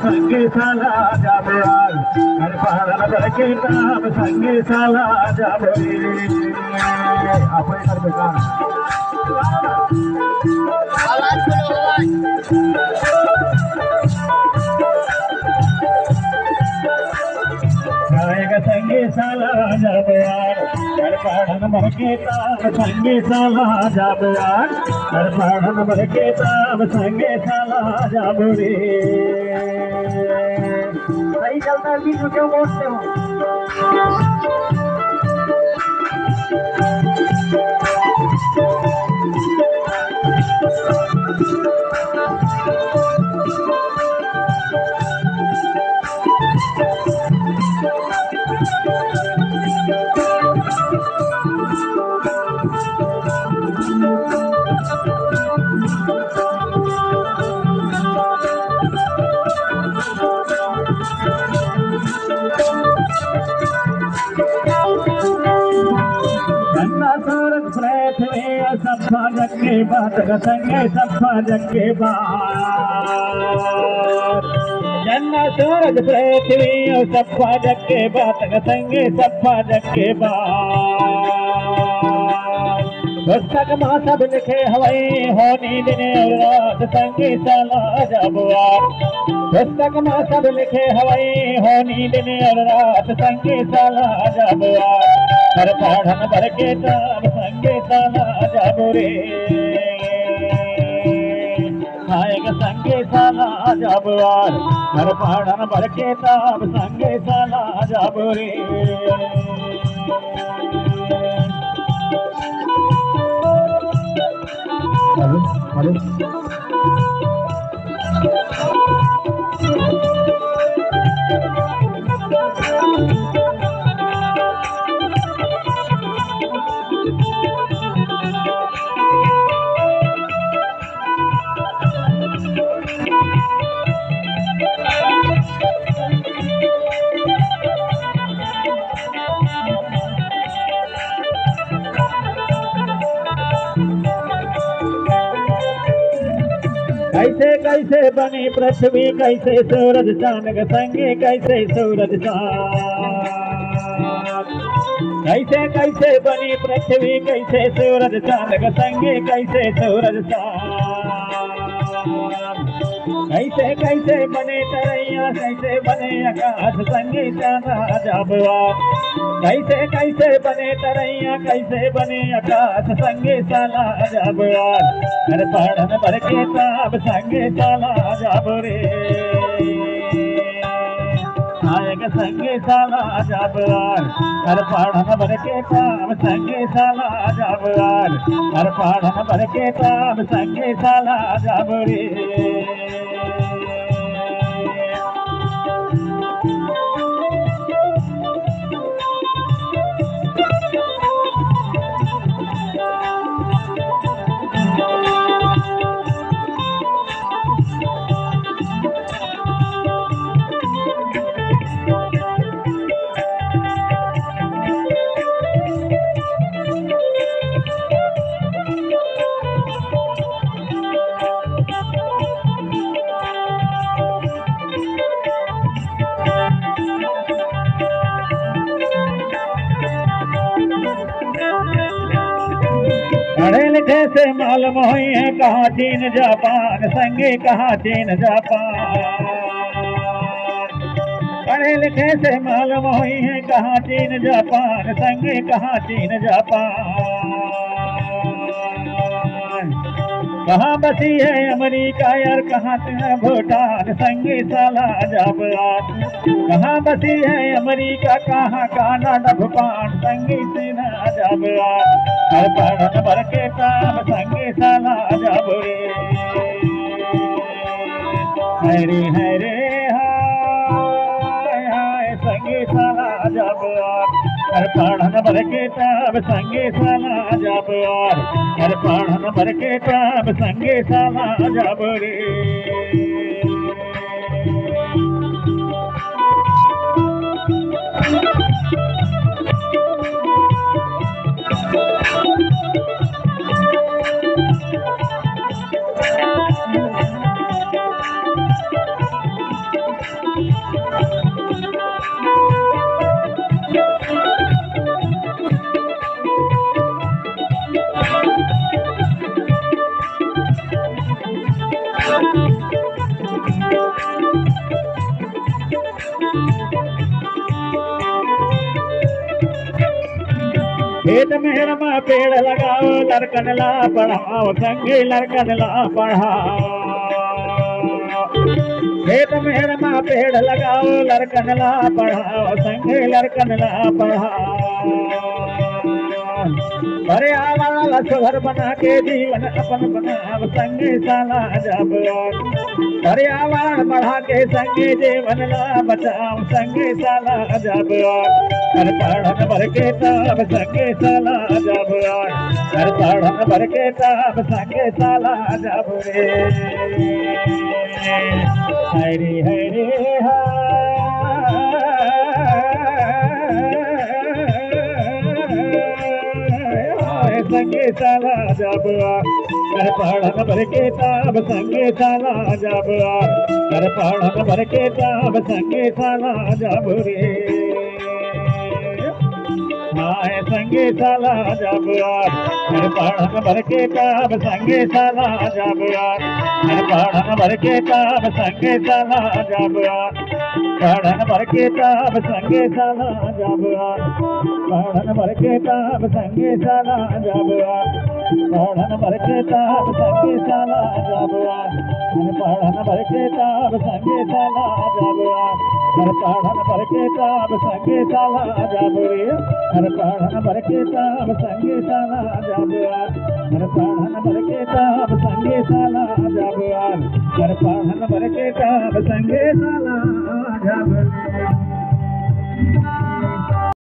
संगीताला जाबयाल हरपाळा बरकेताब संगीताला जाबरी आपण करतो का आवाज बोलो आवाज संगीताला जाबयाल हरपाळा बरकेताब संगीताला जाबयाल हरपाळा बरकेताब संगीताला जाबरी सही चलता है बीच में क्यों बोलते हो सफा जगे बात संगे सफा जगे बात जन्ना सूरज पृथ्वी सफा जगे बात संगे सफा जगे बात पुस्तक मां सब लिखे हवाई होनी दिन रात संगे साला जबुआ पुस्तक मां सब लिखे हवाई होनी दिन रात संगे साला जबुआ हर पढ़न भर के ताब संगे साला जाबुरे आएगा संगे साला जाबुआर हर पढ़न भर के ताब संगे साला जाबुरे कैसे कैसे बनी पृथ्वी कैसे सूरज चांद संगे कैसे सूरज चांद कैसे कैसे बनी पृथ्वी कैसे सूरज चांद संगे कैसे सूरज चांद कैसे कैसे बने तरैया कैसे बने आकाश संगे चांदा जाबुआ कैसे कैसे बने तरैया कैसे बने आकाश संगे साला जाबुआ हर पढ़न भर के ताब संगे साला जाबुरे आएगा संगे साला जाबुआर हर पढ़न भर के ताब संगे साला जाबुआर हर पढ़न भर के ताब संगे साला जाबुरे पढ़े लिखे से मालूम हुई है कहाँ चीन जापान संगे कहाँ चीन जापान पढ़े लिखे से मालूम हुई है कहाँ चीन जापान संगे कहाँ चीन जापान कहाँ बसी है अमेरिका यार कहाँ भूटान संगे साला जापान कहाँ बसी है अमेरिका कहाँ कनाडा भूटान संगे सेना जापान हर पढ़न भर के ताब संगे साला जाबुरे हरे हरे हाय हाय संगे साला जाबुआर हर पढ़न भर के ताब संगे साला जाबुआर हर पढ़न भर के ताब संगे साला जाबुरे खेत में रमा पेड़ लगाओ लड़कन ला पढ़ाओ संगे लड़कन ला पढ़ाओ खेत में रमा पेड़ लगाओ लड़कन ला पढ़ाओ संगे लड़कन ला पढ़ाओ पर्यावरण सुधर बना के जीवन अपन बनाओ संगे साला जब पर्यावरण बढ़ा के संगे जीवन ला बचाओ संगे साला जब हर पढ़न भर के ताब संगे साला जब हर पढ़न भर के ताब संगे साला जब रे हरे हरे संगे साला जब कर पढ़न भर के ताब संगे साला जब कर पढ़न भर के ताब संगे साला जब रे हाय संगे साला जब कर पढ़न भर के ताब संगे साला जब कर पढ़न भर के ताब संगे साला जब पढ़न भर के ताब संगे साला जब पढ़न भर के ताब संगे साला जब पढ़न भर के ताब संगे साला जब पढ़न भर के ताब संगे साला जब पढ़न भर के ताब संगे साला जब पढ़न भर के ताब संगे साला जब पढ़न भर के ताब संगे साला जब पढ़न भर के ताब संगे साला जब